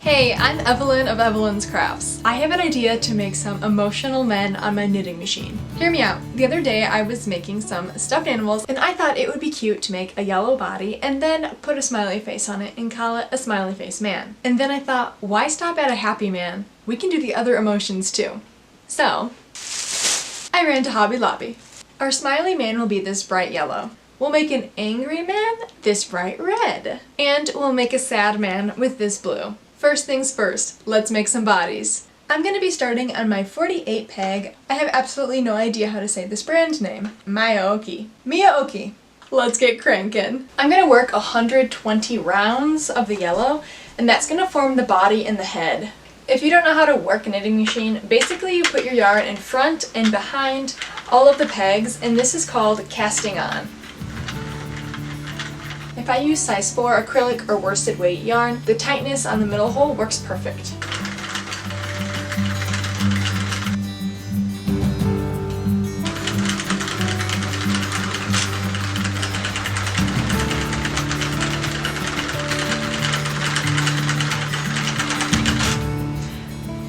Hey, I'm Evelyn of Evelyns.Crafts. I have an idea to make some emotional men on my knitting machine. Hear me out. The other day I was making some stuffed animals and I thought it would be cute to make a yellow body and then put a smiley face on it and call it a smiley face man. And then I thought, why stop at a happy man? We can do the other emotions too. So, I ran to Hobby Lobby. Our smiley man will be this bright yellow. We'll make an angry man this bright red. And we'll make a sad man with this blue. First things first, let's make some bodies. I'm going to be starting on my 48 peg. I have absolutely no idea how to say this brand name. Miyaoki. Let's get cranking. I'm going to work 120 rounds of the yellow, and that's going to form the body and the head. If you don't know how to work a knitting machine, basically you put your yarn in front and behind all of the pegs, and this is called casting on. If I use size 4 acrylic or worsted weight yarn, the tightness on the middle hole works perfect.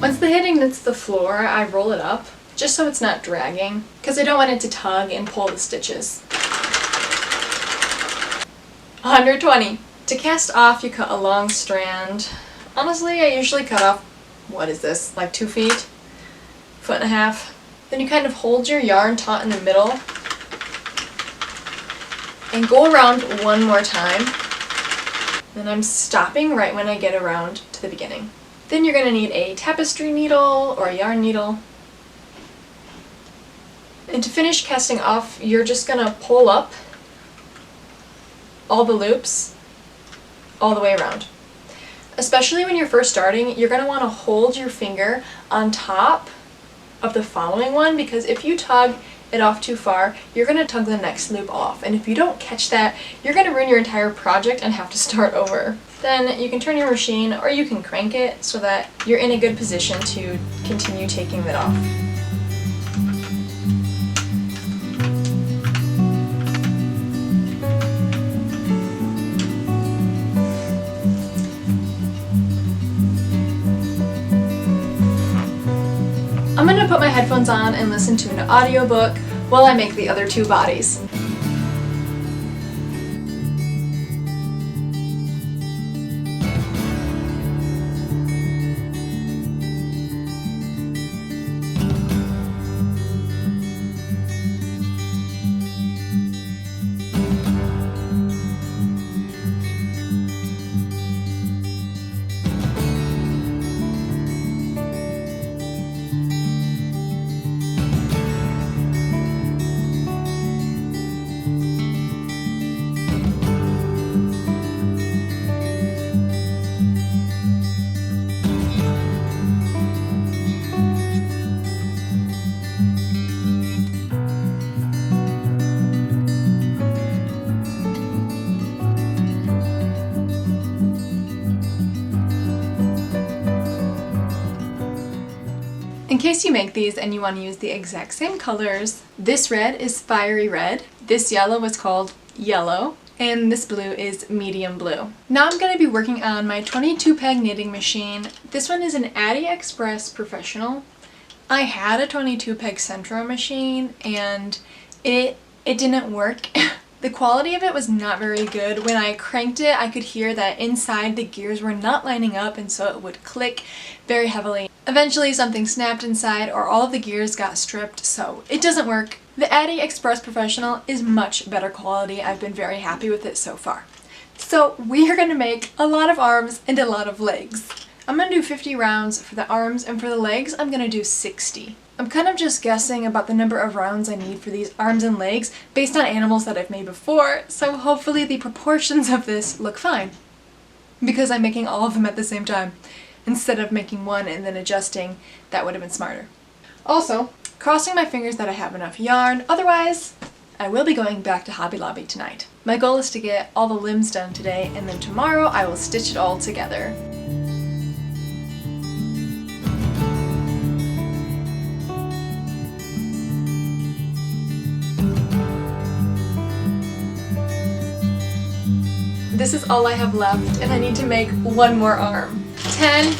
Once the hitting hits the floor, I roll it up, just so it's not dragging, because I don't want it to tug and pull the stitches. 120. To cast off, you cut a long strand. Honestly, I usually cut off, what is this, like 2 feet? 1.5 feet. Then you kind of hold your yarn taut in the middle and go around one more time. Then I'm stopping right when I get around to the beginning. Then you're going to need a tapestry needle or a yarn needle. And to finish casting off, you're just going to pull up all the loops all the way around. Especially when you're first starting, you're going to want to hold your finger on top of the following one, because if you tug it off too far, you're going to tug the next loop off, and if you don't catch that, you're going to ruin your entire project and have to start over. Then you can turn your machine or you can crank it so that you're in a good position to continue taking that off. I'm going to put my headphones on and listen to an audiobook while I make the other 2 bodies. In case you make these and you want to use the exact same colors, this red is fiery red, this yellow is called yellow, and this blue is medium blue. Now I'm going to be working on my 22 peg knitting machine. This one is an AliExpress Professional. I had a 22 peg Centro machine and it didn't work. The quality of it was not very good. When I cranked it, I could hear that inside the gears were not lining up, and so it would click very heavily. Eventually something snapped inside or all of the gears got stripped, so it doesn't work. The AliExpress Professional is much better quality. I've been very happy with it so far. So we are going to make a lot of arms and a lot of legs. I'm going to do 50 rounds for the arms, and for the legs I'm going to do 60. I'm kind of just guessing about the number of rounds I need for these arms and legs based on animals that I've made before, so hopefully the proportions of this look fine. Because I'm making all of them at the same time. Instead of making one and then adjusting, that would have been smarter. Also, crossing my fingers that I have enough yarn, otherwise I will be going back to Hobby Lobby tonight. My goal is to get all the limbs done today, and then tomorrow I will stitch it all together. This is all I have left, and I need to make one more arm. 10,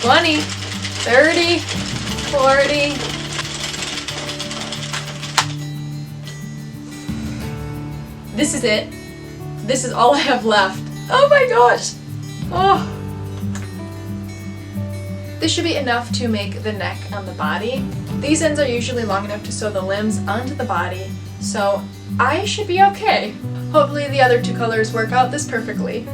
20, 30, 40. This is it. This is all I have left. Oh my gosh. Oh. This should be enough to make the neck on the body. These ends are usually long enough to sew the limbs onto the body, so I should be okay. Hopefully the other two colors work out this perfectly.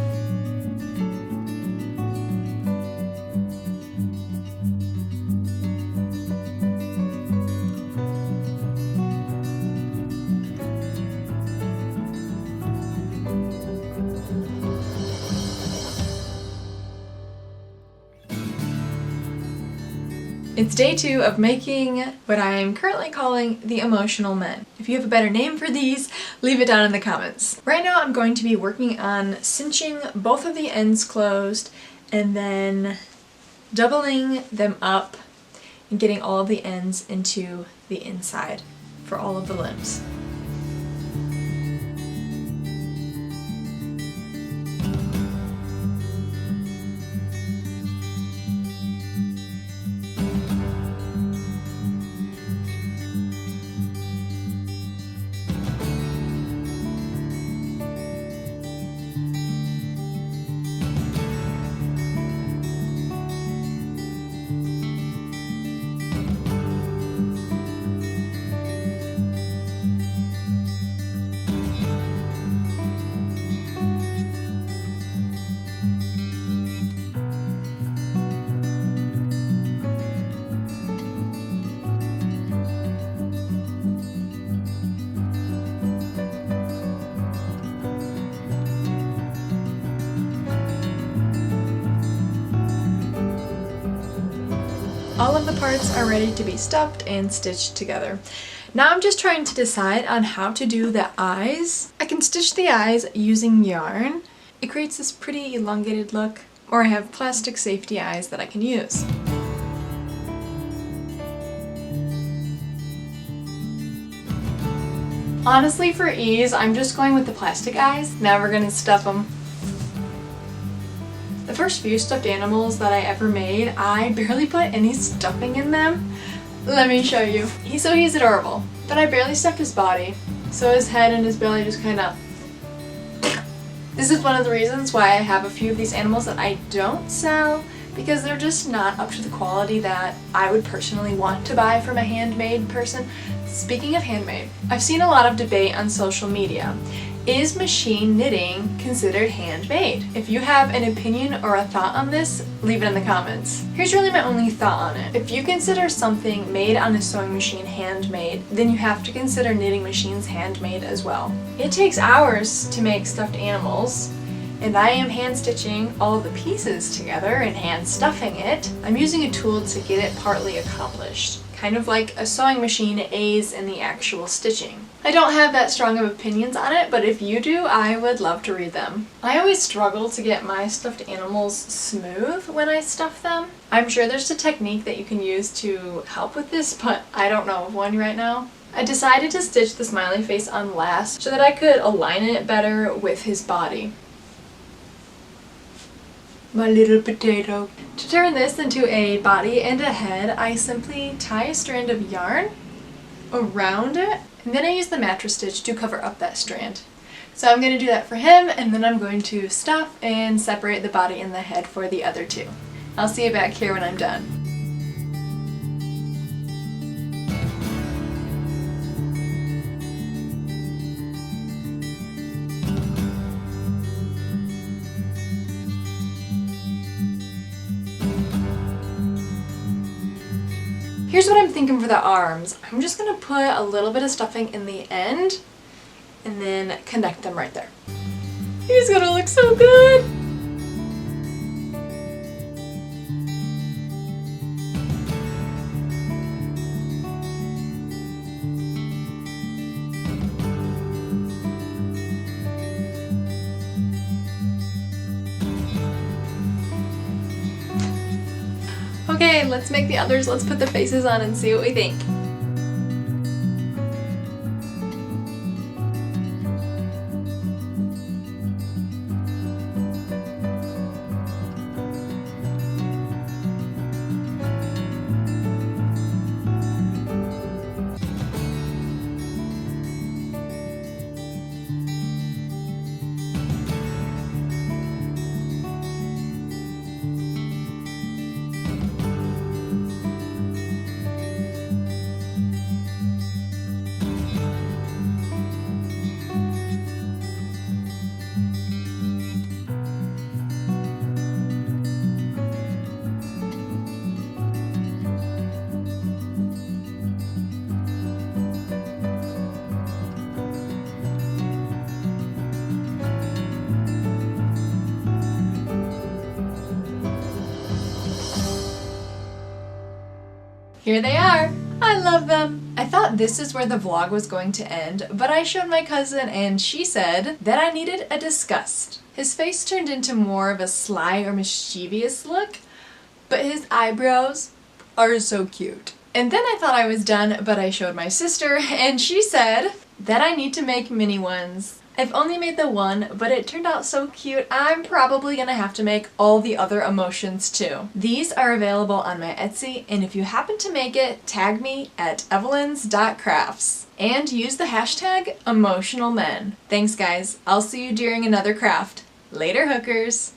It's day 2 of making what I am currently calling the emotional men. If you have a better name for these, leave it down in the comments. Right now I'm going to be working on cinching both of the ends closed and then doubling them up and getting all of the ends into the inside for all of the limbs. All of the parts are ready to be stuffed and stitched together. Now I'm just trying to decide on how to do the eyes. I can stitch the eyes using yarn. It creates this pretty elongated look, or I have plastic safety eyes that I can use. Honestly, for ease, I'm just going with the plastic eyes. Now we're gonna stuff them. The first few stuffed animals that I ever made, I barely put any stuffing in them. Let me show you. He's adorable, but I barely stuffed his body. So his head and his belly just kind of... This is one of the reasons why I have a few of these animals that I don't sell, because they're just not up to the quality that I would personally want to buy from a handmade person. Speaking of handmade, I've seen a lot of debate on social media. Is machine knitting considered handmade? If you have an opinion or a thought on this, leave it in the comments. Here's really my only thought on it. If you consider something made on a sewing machine handmade, then you have to consider knitting machines handmade as well. It takes hours to make stuffed animals, and I am hand stitching all the pieces together and hand stuffing it. I'm using a tool to get it partly accomplished. Kind of like a sewing machine aids in the actual stitching. I don't have that strong of opinions on it, but if you do, I would love to read them. I always struggle to get my stuffed animals smooth when I stuff them. I'm sure there's a technique that you can use to help with this, but I don't know of one right now. I decided to stitch the smiley face on last so that I could align it better with his body. My little potato. To turn this into a body and a head, I simply tie a strand of yarn around it, and then I use the mattress stitch to cover up that strand. So I'm going to do that for him, and then I'm going to stuff and separate the body and the head for the other two. I'll see you back here when I'm done. Here's what I'm thinking for the arms. I'm just going to put a little bit of stuffing in the end and then connect them right there. He's going to look so good! Okay, let's make the others. Let's put the faces on and see what we think. Here they are! I love them! I thought this is where the vlog was going to end, but I showed my cousin and she said that I needed a disgust. His face turned into more of a sly or mischievous look, but his eyebrows are so cute. And then I thought I was done, but I showed my sister and she said that I need to make mini ones. I've only made the one, but it turned out so cute, I'm probably gonna have to make all the other emotions too. These are available on my Etsy, and if you happen to make it, tag me at Evelyns.Crafts. And use the hashtag #EmotionalMen. Thanks guys, I'll see you during another craft. Later hookers!